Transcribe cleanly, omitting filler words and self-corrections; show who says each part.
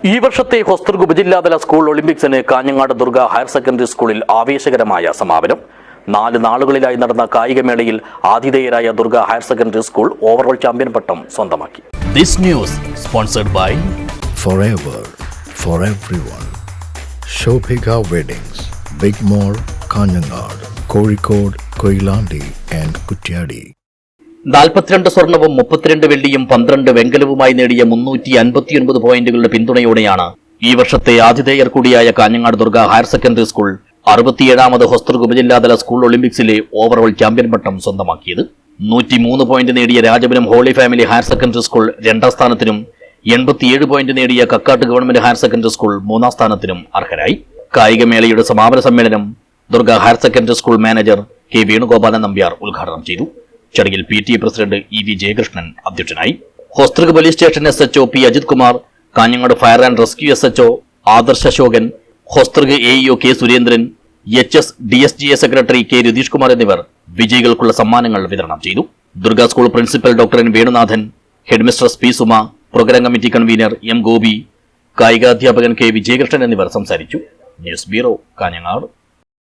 Speaker 1: ഈ വർഷത്തെ ഹൊസ്തൃക് ഉപജില്ലാതല സ്കൂൾ ഒളിമ്പിക്സിന് കാഞ്ഞങ്ങാട് ദുർഗ ഹയർ സെക്കൻഡറി സ്കൂളിൽ ആവേശകരമായ സമാപനം. 4 നാളുകളിലായി നടന്ന കായികമേളയിൽ ആതിഥേയരായ Durga higher secondary school overall champion പട്ടം സ്വന്തമാക്കി.
Speaker 2: This news sponsored by
Speaker 3: Forever for everyone. Shobhika Weddings, Big Mall, Kanjangad, Kozhikode, Koilandi and Kutyadi.
Speaker 2: 42 സ്വർണവും 32 വെള്ളിയും 12 വെങ്കലവുമായി നേടിയ 359 പോയിന്റുകളുടെ പിന്തുണയോടെയാണ് ഈ വർഷത്തെ ആതിഥേയർ കൂടിയായ Kanhangad Durga higher secondary school 67ാമത് ഹൊസ്തൃക് ഉപജില്ലാതല സ്കൂൾ ഒളിമ്പിക്സിലെ ഓവറോൾ ചാമ്പ്യൻ പട്ടം സ്വന്തമാക്കിയത്. 103 പോയിന്റ് നേടിയ Rajapuram holy family higher secondary school 2ാം സ്ഥാനത്തിനും 87 പോയിന്റ് നേടിയ Kakkat government higher secondary school 3ാം സ്ഥാനത്തിനും അർഹരായി. കായികമേളയുടെ സമാപന സമ്മേളനം Durga higher secondary school manager K Venugopalan Nambiar ഉദ്ഘാടനം ചെയ്തു. ചടങ്ങിൽ PTA പ്രസിഡന്റ് EV ജയകൃഷ്ണൻ അധ്യക്ഷനായി. Hosdurg police station SHO P Ajith Kumar, Kanhangad fire and rescue SHO Adarsh Ashokan, Hosdurg AEO K Surendran, HS DSGA secretary K Ratheesh Kumar എന്നിവർ വിജയികൾക്കുള്ള സമ്മാനങ്ങൾ വിതരണം ചെയ്തു. Durga school principal doctor N Venunathan, headmistress P Suma, programme committee convener M Gopi, കായികാധ്യാപകൻ K വിജയകൃഷ്ണൻ എന്നിവർ സംസാരിച്ചു. News bureau, Kanhangad.